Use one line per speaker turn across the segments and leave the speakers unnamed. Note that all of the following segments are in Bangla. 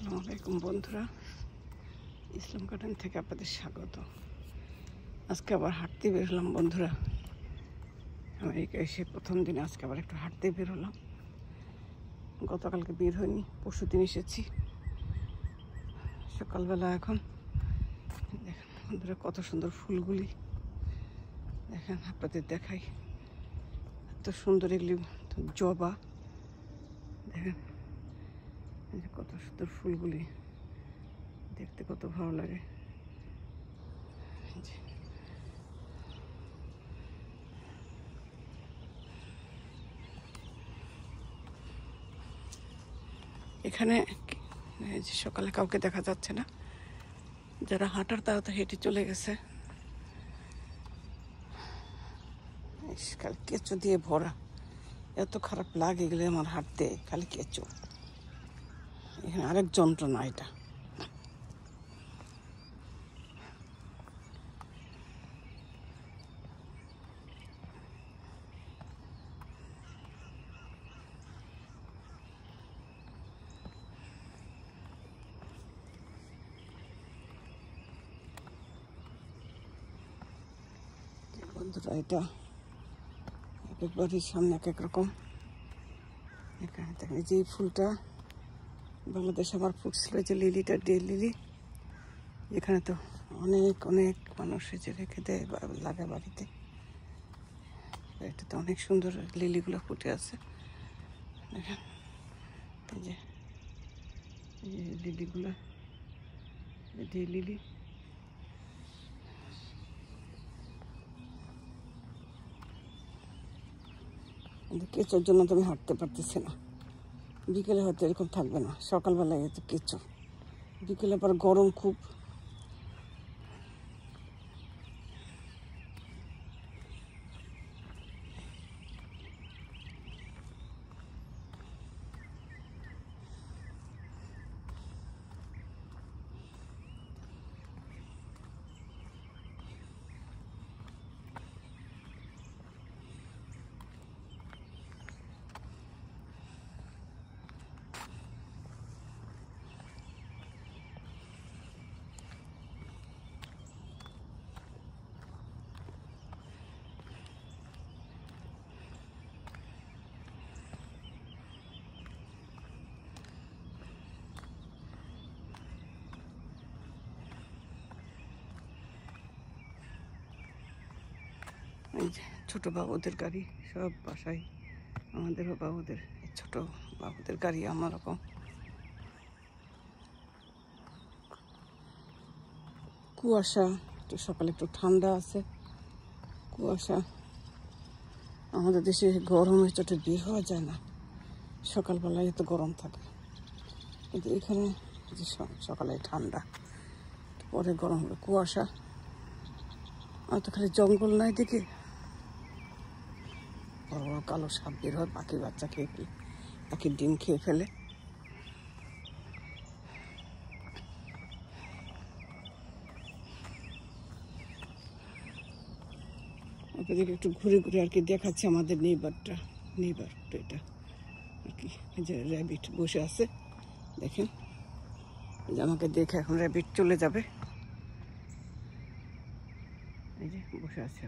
আসসালামু আলাইকুম বন্ধুরা, ইসলাম গার্ডেন থেকে আপনাদের স্বাগত। আজকে আবার হাঁটতে বের হলাম বন্ধুরা। আমেরিকায় এসে প্রথম দিন আজকে আবার একটু হাঁটতে বের হলাম। গতকালকে বের হয়নি, পরশু দিন এসেছি সকালবেলা। এখন দেখেন বন্ধুরা কত সুন্দর ফুলগুলি, দেখেন আপনাদের দেখাই। এত সুন্দর এগুলি জবা, দেখেন কত সুন্দর ফুলগুলি, দেখতে কত ভালো লাগে। এখানে সকালে কাউকে দেখা যাচ্ছে না, যারা হাঁটার তারা তো হেঁটে চলে গেছে। খালি কেঁচো দিয়ে ভরা, এত খারাপ লাগে গেলে আমার হাঁটতে, খালি কেঁচো। এখানে আরেক যন্ত্রণা এটা। বন্ধুরা এটা এক এক বাড়ির সামনে এক এক রকম। এখানে দেখেন যে ফুলটা বাংলাদেশে আমার ফুটছিল, যে লিলিটা, ডে লিলি। এখানে তো অনেক অনেক মানুষ এসে রেখে দেয়, লাগে বাড়িতে। এটা তো অনেক সুন্দর লিলিগুলো ফুটে আছে, দেখেন এই যে লিলিগুলো, ডে লিলি। কেঁচোর জন্য তো আমি হাঁটতে পারতেছি না। বিকেলে হয়তো এরকম থাকবে না, সকালবেলায় এত কেঁচো, বিকেলে আবার গরম খুব। এই যে ছোটো বাবুদের গাড়ি, সব বাসায় আমাদেরও বাবুদের ছোট বাবুদের গাড়ি আমার রকম। কুয়াশা, একটু সকালে একটু ঠান্ডা আছে, কুয়াশা। আমাদের দেশে গরমে চোটে বের হওয়া যায় না, সকালবেলায় এত গরম থাকে, কিন্তু এখানে সকালে ঠান্ডা, পরে গরম হলো, কুয়াশা। আর তো খালি জঙ্গল নাই দিকে, বড় বড় কালো সাপ বের হয়, পাখির বাচ্চা খেয়ে ফেলে, পাখির ডিম খেয়ে ফেলে। আপনাদেরকে একটু ঘুরে ঘুরে আর কি দেখাচ্ছে আমাদের নেইবারটা এটা আর কি। এই যে র্যাবিট বসে আছে, দেখেন এই যে আমাকে দেখে এখন র্যাবিট চলে যাবে। এই যে বসে আছে,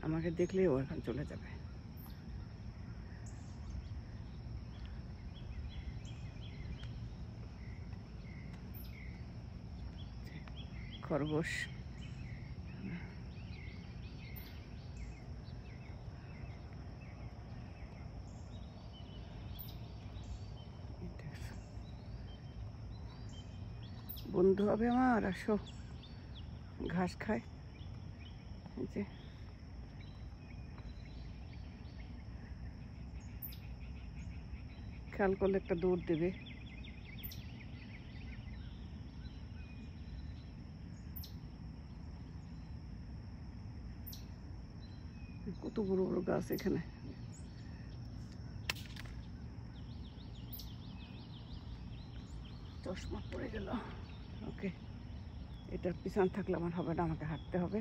আমাকে দেখলেই ও এখন চলে যাবে। খরগোশ, বন্ধু হবে আমার, আসো ঘাস খায়। এই যে খেয়াল করলে একটা দৌড় দেবে। কত বড় বড় গাছ এখানে। চশমা পড়ে গেল। ওকে, এটার পিছন থাকলে আমার হবে না, আমাকে হাঁটতে হবে।